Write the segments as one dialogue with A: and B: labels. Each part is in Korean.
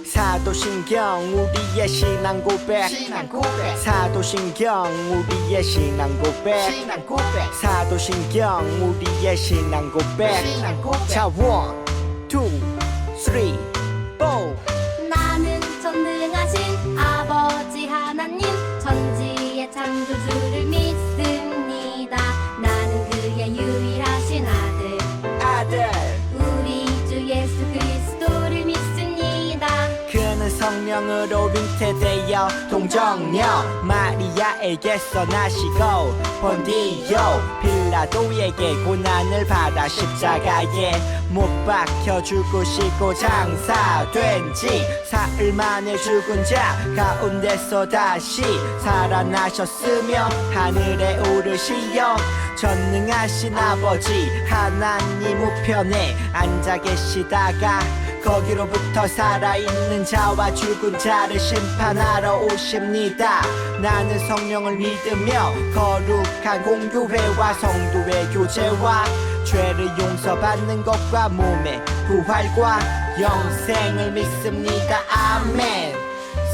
A: 사도신경 우리의 신앙 고백 사도신경 우리의 신앙 고백 사도신경 우리의 신앙 고백 자 1, 2, 3, 4
B: 나는 전능하신 아버지 하나님 천지의 창조주를 믿습니다. 나는 그의 유일하신 아들 우리 주 예수 그리스도를 믿습니다.
A: 그는 성령으로 잉태되어 동정녀 마리아에게서 나시고 본디오 빌라도에게 고난을 받아 십자가에 못 박혀 죽으시고 장사된 지 사흘 만에 죽은 자 가운데서 다시 살아나셨으며 하늘에 오르시어 전능하신 아버지 하나님 우편에 앉아 계시다가 거기로부터 살아있는 자와 죽은 자를 심판하러 오십니다. 나는 성령을 믿으며 거룩한 공교회와 성도의 교제와 죄를 용서받는 것과 몸의 부활과 영생을 믿습니다. 아멘.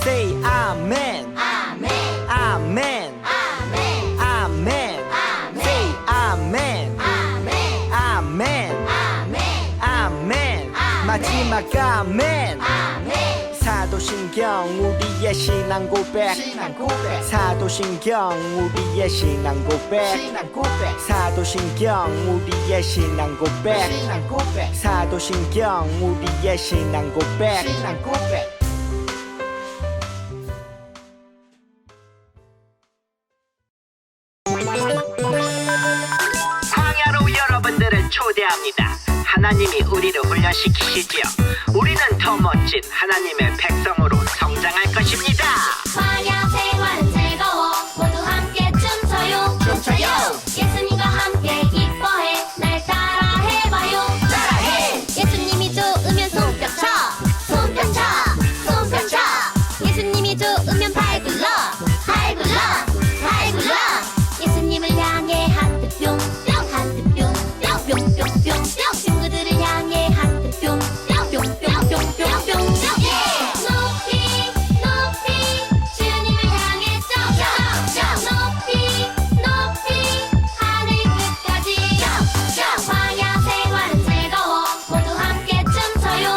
A: Say 아멘.
B: 아멘
A: 아멘.
B: 아멘
A: 아멘. Say 아멘.
B: 아멘
A: 아멘.
B: 아멘
A: 아멘. 마지막 아멘.
B: 아멘
A: 사도신경 우리의 신앙 고백 사도신경 우리의 신앙 고백 사도신경 우리의 신앙 고백 사도신경 우리의 신앙 고백
C: 광야로 여러분들을 초대합니다. 하나님이 우리를 훈련시키시지요. 우리는 더 멋진 하나님의 백성으로 성장할 것입니다.
B: 광야 생활은 즐거워 모두 함께 춤춰요 예수님과 함께 기뻐해 날 따라 해봐요 예수님이 좋으면 손뼉쳐 예수님이 좋으면 팔 굴러 예수님을 향해 하트 뿅뿅 친구들을 향해 하트 뿅뿅 높이 주님을 향해 쩍쩍 높이 하늘 끝까지 광야 생활은 즐거워 모두 함께 춤춰요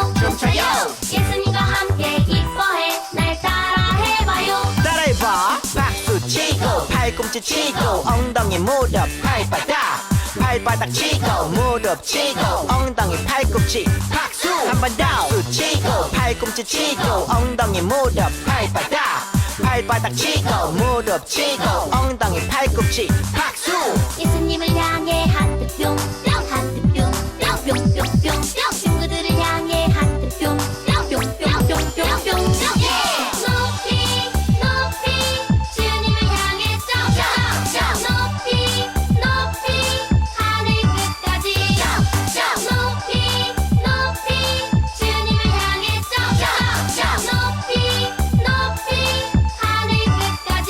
B: 예수님과 함께 기뻐해 날 따라 해봐요
A: 따라해봐. 박수 치고 팔꿈치 치고 엉덩이 무릎 발바닥 치고 무릎 치고 엉덩이 팔꿈치 박수 한 번 더 박수 치고 팔꿈치 치고 엉덩이 무릎 발바닥 치고 무릎 치고 엉덩이 팔꿈치 박수
B: 예수님을 향해 하트 뿅뿅 친구들을 향해 하트 뿅뿅 높이 주님을 향해 쩍쩍 높이 하늘 끝까지 높이 주님을 향해 쩍쩍 높이 하늘 끝까지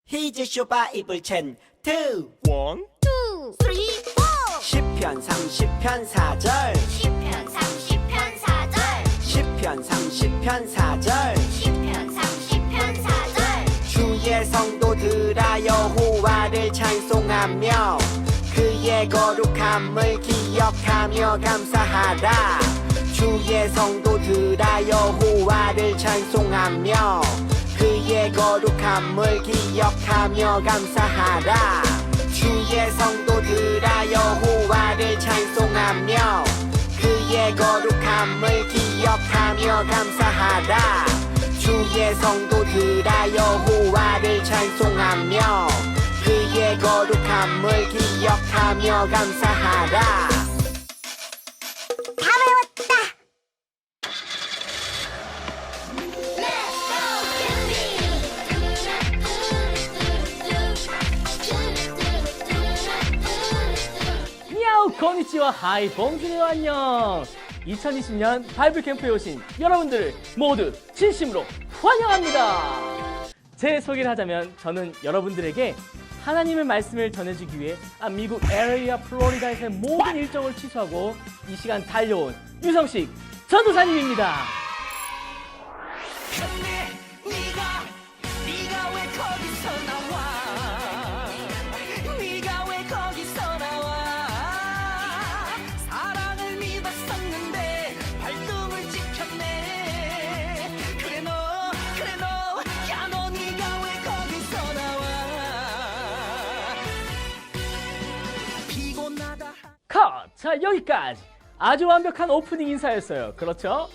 A: 히즈 쇼 바이블 챈 2 1
B: 2, 3, 4
A: 10편 30편 4절
B: 10편 30편 4절
A: 10편 30편 4절
B: 10편 30편 4절
A: 주의 성도들아 여호와를 찬송하며 그의 거룩함을 기억하며 감사하라 주의 성도들아 여호와를 찬송하며 그의 거룩함을 기억하며 감사하라 주의 성도들아 여호와를 찬송하며 그의 거룩함을 기억하며 감사하라 주의 성도들아 여호와를 찬송하며 그의 거룩함을 기억하며 감사하라
B: 다 외웠다
D: 야우 건니치와 하이 봉준이요 안녕 2020년 바이블 캠프에 오신 여러분들을 모두 진심으로 환영합니다 제 소개를 하자면 저는 여러분들에게 하나님의 말씀을 전해주기 위해 미국 LA와 플로리다에서의 모든 일정을 취소하고 이 시간 달려온 유성식 전도사님입니다.
A: 네가 왜 거기서 나와? 네가 왜 거기서 나와? 사랑을 믿었었는데 발등을 지켰네. 그래 너, 야 너 네가 왜 거기서 나와? 피곤하다.
D: 컷! 자, 여기까지 아주 완벽한 오프닝 인사였어요. 그렇죠?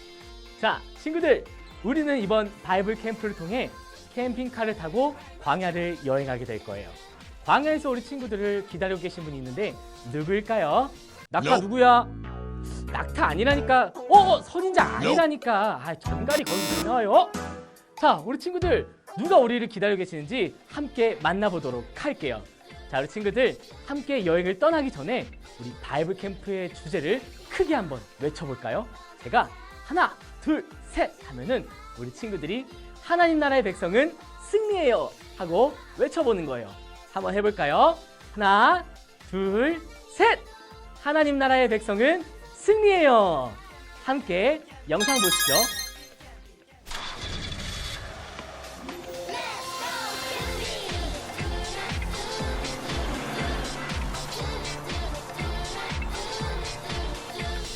D: 자, 친구들, 우리는 이번 바이블 캠프를 통해 캠핑카를 타고 광야를 여행하게 될 거예요. 광야에서 우리 친구들을 기다리고 계신 분이 있는데 누구일까요? 낙타 누구야? 낙타 아니라니까. 선인장 아니라니까. 전갈이 거기 왜 나와요? 자, 우리 친구들 누가 우리를 기다리고 계시는지 함께 만나보도록 할게요. 자, 우리 친구들 함께 여행을 떠나기 전에 우리 바이블 캠프의 주제를 크게 한번 외쳐볼까요? 제가 하나, 둘, 셋 하면은 우리 친구들이 하나님 나라의 백성은 승리해요 하고 외쳐보는 거예요. 한번 해볼까요? 하나, 둘, 셋! 하나님 나라의 백성은 승리해요. 함께 영상 보시죠.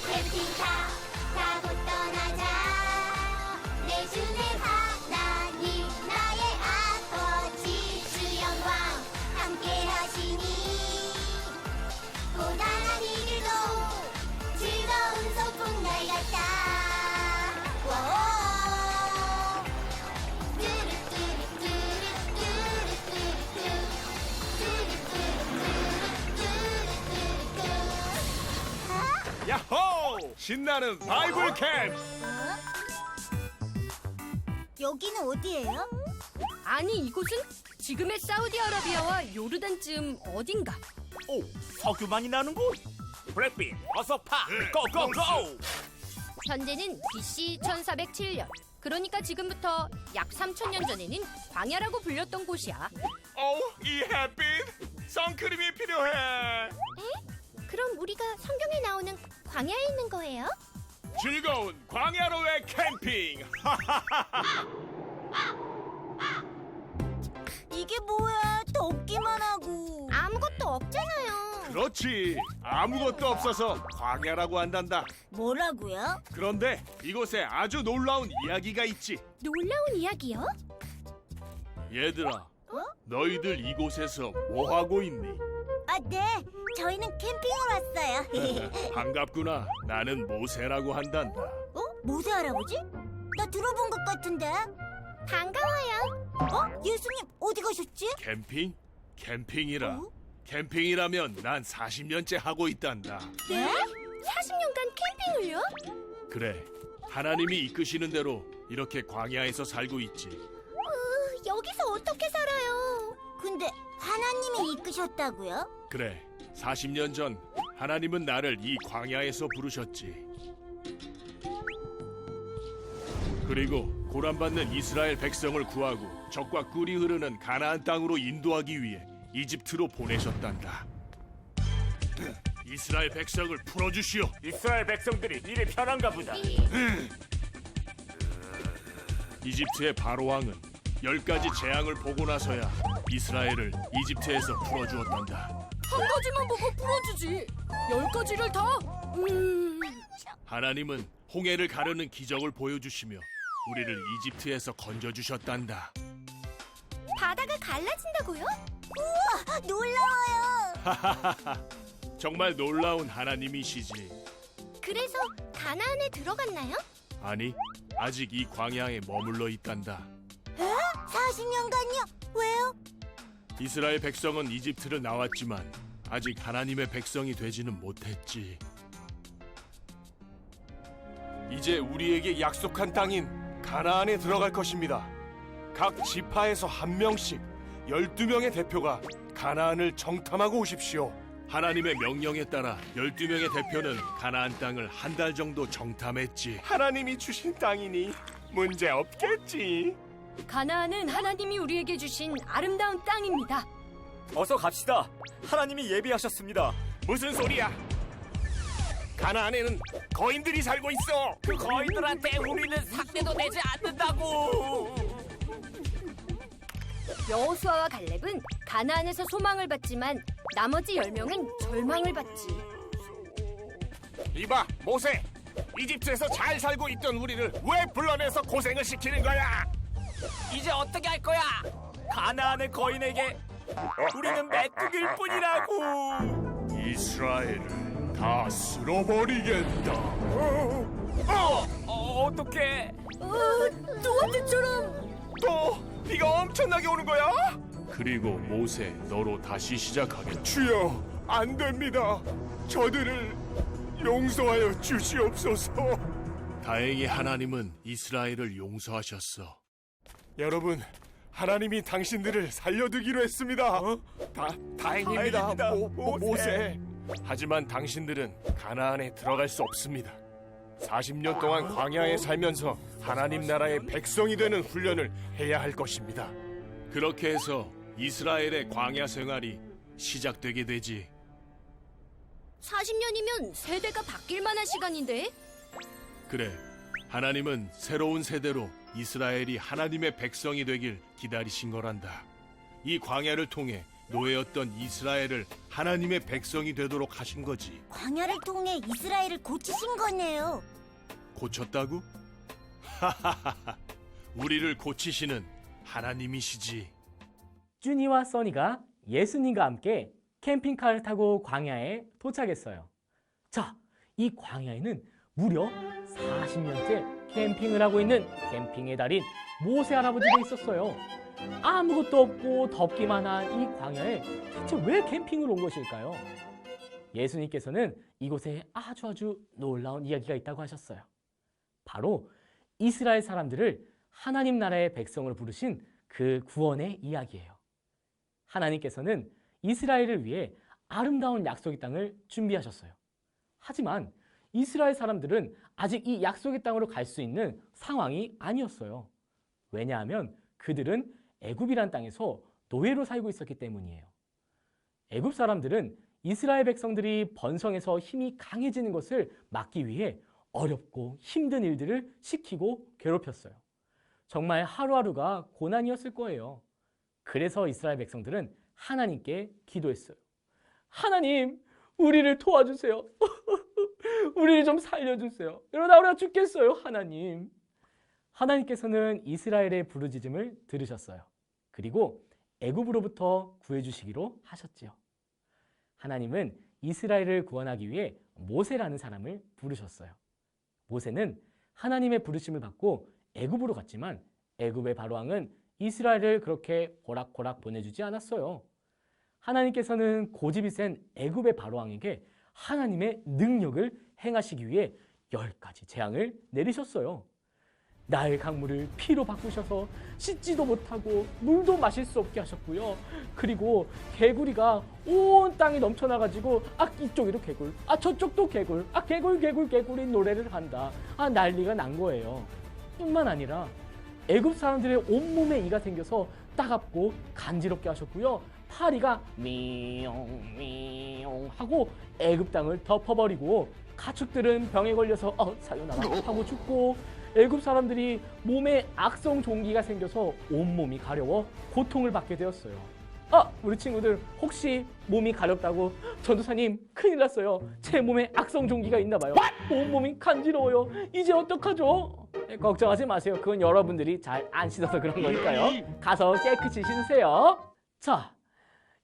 B: 캠핑카 타고 떠나자. 내 주내 하나님 나의 아버지 주 영광 함께 하시니 고단한 이 길도 즐거운 소풍 날 같다. 워오
E: 야호! 신나는 바이블 캠프!
B: 여기는 어디예요?
F: 아니 이곳은 지금의 사우디아라비아와 요르단쯤 어딘가.
E: 오, 석유 많이 나는 곳! 브래핀, 어서 파! 고고고!
F: 현재는 BC 1407년. 그러니까 지금부터 약 3000년 전에는 광야라고 불렸던 곳이야.
E: 이 햇빛! 선크림이 필요해!
B: 그럼 우리가 성경에 나오는 광야에 있는 거예요?
E: 즐거운 광야로의 캠핑!
B: 이게 뭐야? 덥기만 하고 아무것도 없잖아요.
E: 그렇지! 아무것도 없어서 광야라고 한단다.
B: 뭐라고요?
E: 그런데 이곳에 아주 놀라운 이야기가 있지.
B: 놀라운 이야기요?
E: 얘들아, 너희들 이곳에서 뭐 하고 있니?
B: 아, 네. 저희는 캠핑을 왔어요.
E: 반갑구나. 나는 모세라고 한단다.
B: 모세 할아버지? 나 들어본 것 같은데. 반가워요. 예수님 어디 가셨지?
E: 캠핑? 캠핑이라. 캠핑이라면 난 40년째 하고 있단다.
B: 네? 40년간 캠핑을요?
E: 그래, 하나님이 이끄시는 대로 이렇게 광야에서 살고 있지.
B: 여기서 어떻게 살아요? 근데 하나님이 이끄셨다고요?
E: 그래, 40년 전 하나님은 나를 이 광야에서 부르셨지. 그리고 고난받는 이스라엘 백성을 구하고 적과 꿀이 흐르는 가나안 땅으로 인도하기 위해 이집트로 보내셨단다. 이스라엘 백성을 풀어주시오.
G: 이스라엘 백성들이 일이 편한가 보다.
E: 이집트의 바로 왕은 10가지 재앙을 보고 나서야 이스라엘을 이집트에서 풀어주었단다.
F: 한 가지만 보고 풀어주지. 10가지를 다?
E: 하나님은 홍해를 가르는 기적을 보여주시며 우리를 이집트에서 건져주셨단다.
B: 바다가 갈라진다고요? 우와, 놀라워요.
E: 정말 놀라운 하나님이시지.
B: 그래서 가나안에 들어갔나요?
E: 아니, 아직 이 광야에 머물러 있단다.
B: 40년간요? 왜요?
E: 이스라엘 백성은 이집트를 나왔지만 아직 하나님의 백성이 되지는 못했지.
H: 이제 우리에게 약속한 땅인 가나안에 들어갈 것입니다. 각 지파에서 한 명씩 12명의 대표가 가나안을 정탐하고 오십시오.
E: 하나님의 명령에 따라 12명의 대표는 가나안 땅을 한 달 정도 정탐했지.
H: 하나님이 주신 땅이니 문제 없겠지.
F: 가나안은 하나님이 우리에게 주신 아름다운 땅입니다.
G: 어서 갑시다. 하나님이 예비하셨습니다.
E: 무슨 소리야? 가나안에는 거인들이 살고 있어.
G: 그 거인들한테 우리는 상대도 내지 않는다고.
B: 여호수아와 갈렙은 가나안에서 소망을 받지만 나머지 10명은 절망을 받지.
E: 이봐, 모세. 이집트에서 잘 살고 있던 우리를 왜 불러내서 고생을 시키는 거야?
G: 이제 어떻게 할 거야? 가나안의 거인에게 우리는 메뚜기일 뿐이라고.
E: 이스라엘을 다 쓸어버리겠다.
G: 어떡해?
B: 또한테처럼.
H: 또 비가 엄청나게 오는 거야?
E: 그리고 모세, 너로 다시 시작하겠다.
H: 주여, 안 됩니다. 저들을 용서하여 주시옵소서.
E: 다행히 하나님은 이스라엘을 용서하셨어.
H: 여러분, 하나님이 당신들을 살려두기로 했습니다. 다행입니다,
G: 다행입니다,
H: 모세.
E: 하지만 당신들은 가나안에 들어갈 수 없습니다. 40년 동안 광야에 살면서 하나님 나라의 백성이 되는 훈련을 해야 할 것입니다. 그렇게 해서 이스라엘의 광야 생활이 시작되게 되지.
B: 40년이면 세대가 바뀔 만한 시간인데?
E: 그래, 하나님은 새로운 세대로 이스라엘이 하나님의 백성이 되길 기다리신 거란다. 이 광야를 통해 노예였던 이스라엘을 하나님의 백성이 되도록 하신 거지.
I: 광야를 통해 이스라엘을 고치신 거네요.
E: 고쳤다고? 하하하하, 우리를 고치시는 하나님이시지.
D: 쭈니와 써니가 예수님과 함께 캠핑카를 타고 광야에 도착했어요. 자, 이 광야에는 무려 40년째 캠핑을 하고 있는 캠핑의 달인 모세 할아버지가 있었어요. 아무것도 없고 덥기만 한 이 광야에 대체 왜 캠핑을 온 것일까요? 예수님께서는 이곳에 아주 놀라운 이야기가 있다고 하셨어요. 바로 이스라엘 사람들을 하나님 나라의 백성으로 부르신 그 구원의 이야기예요. 하나님께서는 이스라엘을 위해 아름다운 약속의 땅을 준비하셨어요. 하지만 이스라엘 사람들은 아직 이 약속의 땅으로 갈 수 있는 상황이 아니었어요. 왜냐하면 그들은 애굽이란 땅에서 노예로 살고 있었기 때문이에요. 애굽 사람들은 이스라엘 백성들이 번성해서 힘이 강해지는 것을 막기 위해 어렵고 힘든 일들을 시키고 괴롭혔어요. 정말 하루하루가 고난이었을 거예요. 그래서 이스라엘 백성들은 하나님께 기도했어요. 하나님, 우리를 도와주세요. 우리를 좀 살려주세요. 이러다 우리가 죽겠어요, 하나님. 하나님께서는 이스라엘의 부르짖음을 들으셨어요. 그리고 애굽으로부터 구해주시기로 하셨지요. 하나님은 이스라엘을 구원하기 위해 모세라는 사람을 부르셨어요. 모세는 하나님의 부르심을 받고 애굽으로 갔지만 애굽의 바로왕은 이스라엘을 그렇게 호락호락 보내주지 않았어요. 하나님께서는 고집이 센 애굽의 바로왕에게 하나님의 능력을 행하시기 위해 10가지 재앙을 내리셨어요. 나일 강물을 피로 바꾸셔서 씻지도 못하고 물도 마실 수 없게 하셨고요. 그리고 개구리가 온 땅에 넘쳐나가지고 이쪽에도 개굴, 저쪽도 개굴, 개굴이 노래를 한다. 난리가 난 거예요. 뿐만 아니라 애굽 사람들의 온몸에 이가 생겨서 따갑고 간지럽게 하셨고요. 파리가 미용 하고 애굽 땅을 덮어버리고 가축들은 병에 걸려서 사요나라 하고 죽고 애굽 사람들이 몸에 악성 종기가 생겨서 온몸이 가려워 고통을 받게 되었어요. 우리 친구들 혹시 몸이 가렵다고 전도사님 큰일 났어요. 제 몸에 악성 종기가 있나 봐요. 온몸이 간지러워요. 이제 어떡하죠? 걱정하지 마세요. 그건 여러분들이 잘 안 씻어서 그런 거니까요. 가서 깨끗이 씻으세요. 자,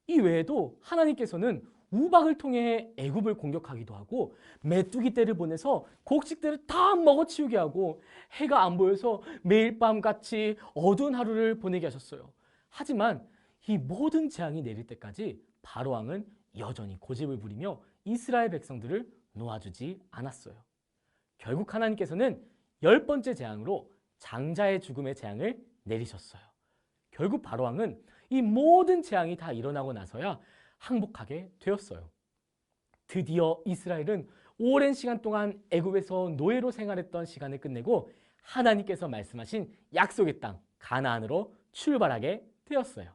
D: 이 외에도 하나님께서는 우박을 통해 애굽을 공격하기도 하고 메뚜기 떼를 보내서 곡식들을 다 먹어치우게 하고 해가 안 보여서 매일 밤같이 어두운 하루를 보내게 하셨어요. 하지만 이 모든 재앙이 내릴 때까지 바로왕은 여전히 고집을 부리며 이스라엘 백성들을 놓아주지 않았어요. 결국 하나님께서는 10번째 재앙으로 장자의 죽음의 재앙을 내리셨어요. 결국 바로왕은 이 모든 재앙이 다 일어나고 나서야 항복하게 되었어요. 드디어 이스라엘은 오랜 시간 동안 애굽에서 노예로 생활했던 시간을 끝내고 하나님께서 말씀하신 약속의 땅 가나안으로 출발하게 되었어요.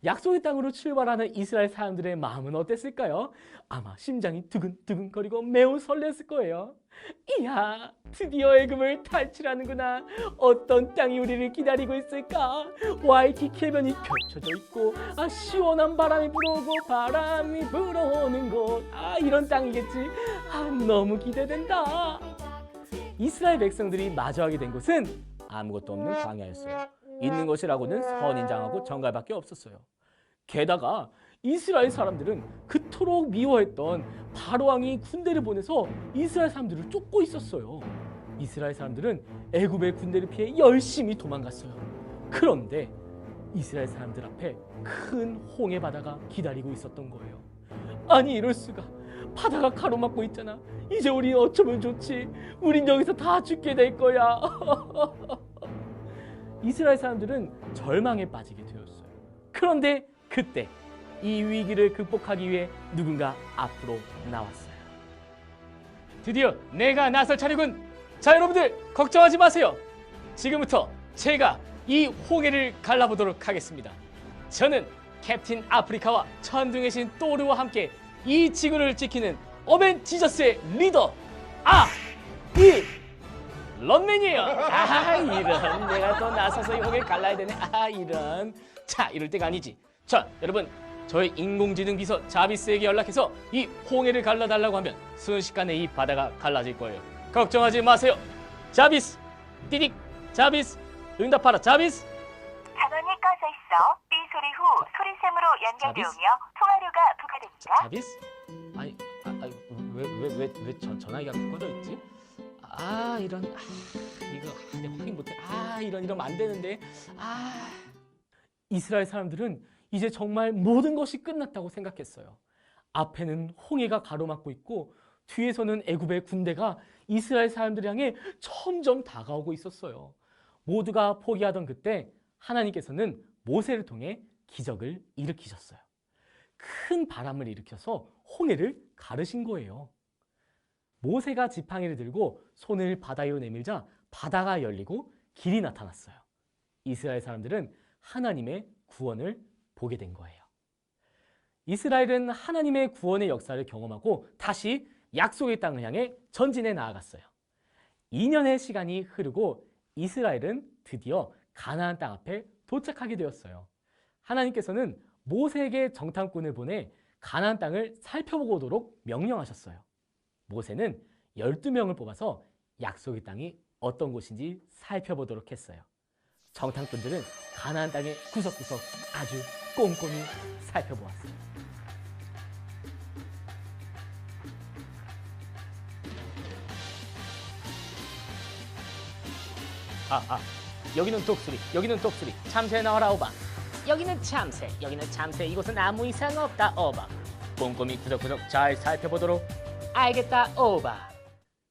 D: 약속의 땅으로 출발하는 이스라엘 사람들의 마음은 어땠을까요? 아마 심장이 두근두근거리고 매우 설렜을 거예요. 이야, 드디어 애굽을 탈출하는구나. 어떤 땅이 우리를 기다리고 있을까? 와이키키 해변이 펼쳐져 있고 시원한 바람이 불어오고 바람이 불어오는 곳. 이런 땅이겠지. 너무 기대된다. 이스라엘 백성들이 마주하게 된 곳은 아무것도 없는 광야였어요. 있는 것이라고는 선인장하고 정갈밖에 없었어요. 게다가 이스라엘 사람들은 그토록 미워했던 바로왕이 군대를 보내서 이스라엘 사람들을 쫓고 있었어요. 이스라엘 사람들은 애굽의 군대를 피해 열심히 도망갔어요. 그런데 이스라엘 사람들 앞에 큰 홍해 바다가 기다리고 있었던 거예요. 아니, 이럴 수가. 바다가 가로막고 있잖아. 이제 우리 어쩌면 좋지. 우린 여기서 다 죽게 될 거야. 이스라엘 사람들은 절망에 빠지게 되었어요. 그런데 그때 이 위기를 극복하기 위해 누군가 앞으로 나왔어요. 드디어 내가 나설 차례군. 자, 여러분들 걱정하지 마세요. 지금부터 제가 이 홍해를 갈라보도록 하겠습니다. 저는 캡틴 아프리카와 천둥의 신 또르와 함께 이 지구를 지키는 어벤지저스의 리더 런맨이에요. 이런, 내가 또 나서서 이 홍해를 갈라야 되네. 이런. 자, 이럴 때가 아니지. 자, 여러분, 저희 인공지능 비서 자비스에게 연락해서 이 홍해를 갈라달라고 하면 순식간에 이 바다가 갈라질 거예요. 걱정하지 마세요. 자비스, 띠딕, 자비스, 응답하라, 자비스.
J: 전원이 꺼져 있어 삐 소리 후 소리샘으로 연결되오며 통화료가 부과됩니다.
D: 자비스? 아니, 왜 전화기가 꺼져 있지? 이런, 이거 내가 확인 못해. 이러면 안 되는데. 이스라엘 사람들은 이제 정말 모든 것이 끝났다고 생각했어요. 앞에는 홍해가 가로막고 있고 뒤에서는 애굽의 군대가 이스라엘 사람들 향해 점점 다가오고 있었어요. 모두가 포기하던 그때 하나님께서는 모세를 통해 기적을 일으키셨어요. 큰 바람을 일으켜서 홍해를 가르신 거예요. 모세가 지팡이를 들고 손을 바다 위로 내밀자 바다가 열리고 길이 나타났어요. 이스라엘 사람들은 하나님의 구원을 보게 된 거예요. 이스라엘은 하나님의 구원의 역사를 경험하고 다시 약속의 땅을 향해 전진해 나아갔어요. 2년의 시간이 흐르고 이스라엘은 드디어 가나안 땅 앞에 도착하게 되었어요. 하나님께서는 모세에게 정탐꾼을 보내 가나안 땅을 살펴보고 오도록 명령하셨어요. 모세는 12명을 뽑아서 약속의 땅이 어떤 곳인지 살펴보도록 했어요. 정탐꾼들은 가나안 땅의 구석구석 아주 꼼꼼히 살펴보았어요. 여기는 독수리, 여기는 독수리. 참새 나와라, 오바. 여기는 참새, 여기는 참새. 이곳은 아무 이상 없다, 오바. 꼼꼼히 구석구석 잘 살펴보도록. 알겠다, 오바.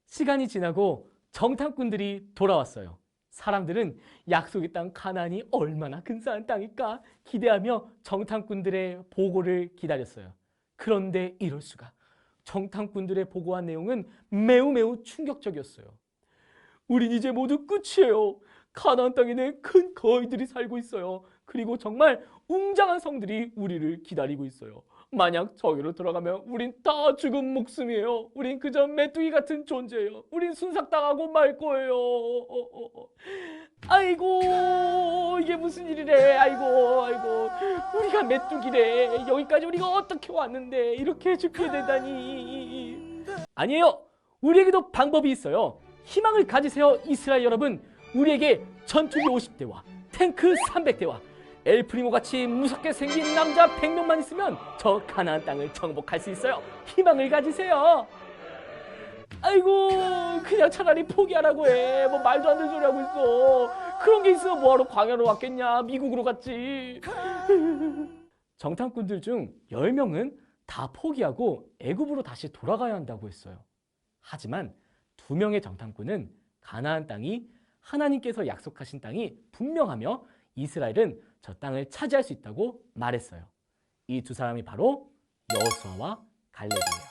D: 시간이 지나고 정탐꾼들이 돌아왔어요. 사람들은 약속의 땅 가나안이 얼마나 근사한 땅일까 기대하며 정탐꾼들의 보고를 기다렸어요. 그런데 이럴 수가. 정탐꾼들의 보고한 내용은 매우 충격적이었어요. 우린 이제 모두 끝이에요. 가나안 땅에는 큰 거위들이 살고 있어요. 그리고 정말 웅장한 성들이 우리를 기다리고 있어요. 만약 저기로 들어가면 우린 다 죽은 목숨이에요. 우린 그저 메뚜기 같은 존재예요. 우린 순삭당하고 말 거예요. 아이고, 이게 무슨 일이래. 아이고, 우리가 메뚜기래. 여기까지 우리가 어떻게 왔는데 이렇게 죽게 되다니. 아니에요. 우리에게도 방법이 있어요. 희망을 가지세요, 이스라엘 여러분. 우리에게 전투기 50대와 탱크 300대와 엘프리모같이 무섭게 생긴 남자 100명만 있으면 저 가나안 땅을 정복할 수 있어요. 희망을 가지세요. 아이고, 그냥 차라리 포기하라고 해. 뭐 말도 안 되는 소리 하고 있어. 그런 게 있으면 뭐하러 광야로 왔겠냐. 미국으로 갔지. 정탐꾼들 중 10명은 다 포기하고 애굽으로 다시 돌아가야 한다고 했어요. 하지만 2명의 정탐꾼은 가나안 땅이 하나님께서 약속하신 땅이 분명하며 이스라엘은 저 땅을 차지할 수 있다고 말했어요. 이 두 사람이 바로 여호수아와 갈렙이에요.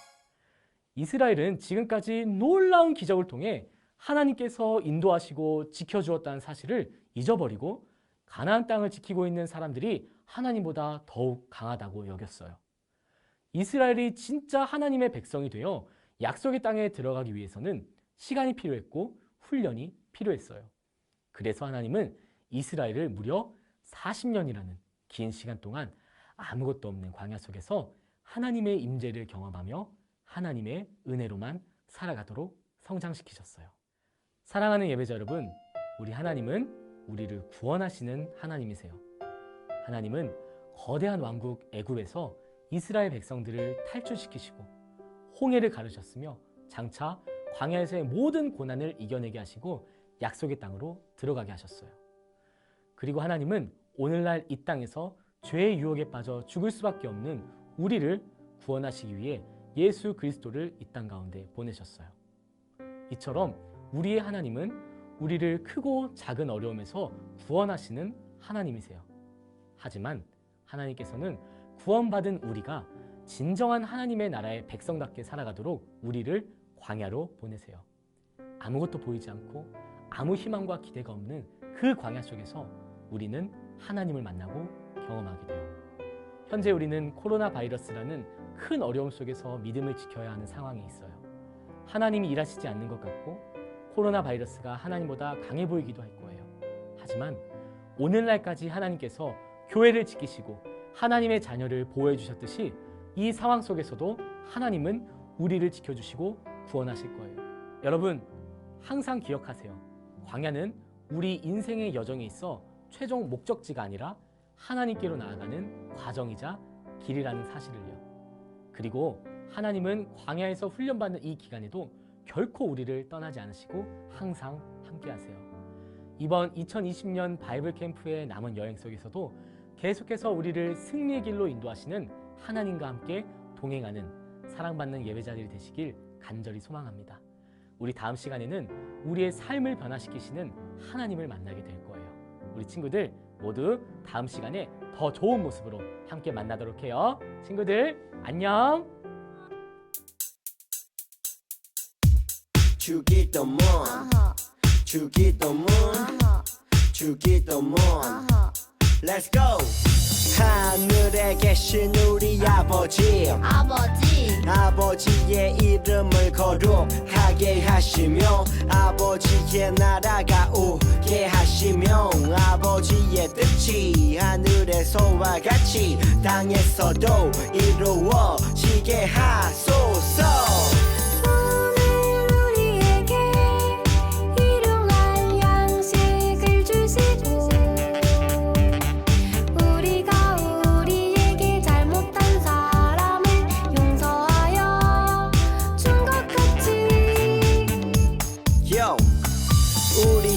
D: 이스라엘은 지금까지 놀라운 기적을 통해 하나님께서 인도하시고 지켜주었다는 사실을 잊어버리고 가나안 땅을 지키고 있는 사람들이 하나님보다 더욱 강하다고 여겼어요. 이스라엘이 진짜 하나님의 백성이 되어 약속의 땅에 들어가기 위해서는 시간이 필요했고 훈련이 필요했어요. 그래서 하나님은 이스라엘을 무려 40년이라는 긴 시간 동안 아무것도 없는 광야 속에서 하나님의 임재를 경험하며 하나님의 은혜로만 살아가도록 성장시키셨어요. 사랑하는 예배자 여러분, 우리 하나님은 우리를 구원하시는 하나님이세요. 하나님은 거대한 왕국 애굽에서 이스라엘 백성들을 탈출시키시고 홍해를 가르셨으며 장차 광야에서의 모든 고난을 이겨내게 하시고 약속의 땅으로 들어가게 하셨어요. 그리고 하나님은 오늘날 이 땅에서 죄의 유혹에 빠져 죽을 수밖에 없는 우리를 구원하시기 위해 예수 그리스도를 이 땅 가운데 보내셨어요. 이처럼 우리의 하나님은 우리를 크고 작은 어려움에서 구원하시는 하나님이세요. 하지만 하나님께서는 구원받은 우리가 진정한 하나님의 나라의 백성답게 살아가도록 우리를 광야로 보내세요. 아무것도 보이지 않고 아무 희망과 기대가 없는 그 광야 속에서 우리는 하나님을 만나고 경험하게 돼요. 현재 우리는 코로나 바이러스라는 큰 어려움 속에서 믿음을 지켜야 하는 상황에 있어요. 하나님이 일하시지 않는 것 같고 코로나 바이러스가 하나님보다 강해 보이기도 할 거예요. 하지만 오늘날까지 하나님께서 교회를 지키시고 하나님의 자녀를 보호해 주셨듯이 이 상황 속에서도 하나님은 우리를 지켜주시고 구원하실 거예요. 여러분, 항상 기억하세요. 광야는 우리 인생의 여정에 있어 최종 목적지가 아니라 하나님께로 나아가는 과정이자 길이라는 사실을요. 그리고 하나님은 광야에서 훈련받는 이 기간에도 결코 우리를 떠나지 않으시고 항상 함께 하세요. 이번 2020년 바이블 캠프의 남은 여행 속에서도 계속해서 우리를 승리의 길로 인도하시는 하나님과 함께 동행하는 사랑받는 예배자들이 되시길 간절히 소망합니다. 우리 다음 시간에는 우리의 삶을 변화시키시는 하나님을 만나게 될 거예요. 우리 친구들 모두 다음 시간에 더 좋은 모습으로 함께 만나도록 해요. 친구들 안녕.
A: 주기도문 주기도문 주기도문 Let's go! 하늘에 계신 우리 아버지 아버지의 이름을 거룩하게 하시며 아버지의 나라가 오게 하시며 아버지의 뜻이 하늘에서와 같이 땅에서도 이루어지게 하소서.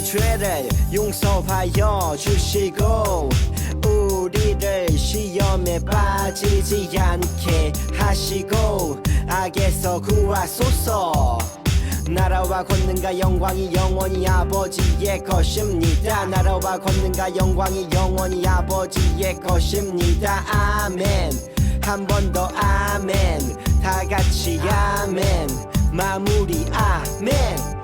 A: 죄를 용서하여 주시고 우리를 시험에 빠지지 않게 하시고 악에서 구하소서. 나라와 권능과 영광이 영원히 아버지의 것입니다. 나라와 권능과 영광이 영원히 아버지의 것입니다. 아멘. 한 번 더 아멘. 다 같이 아멘. 마무리 아멘.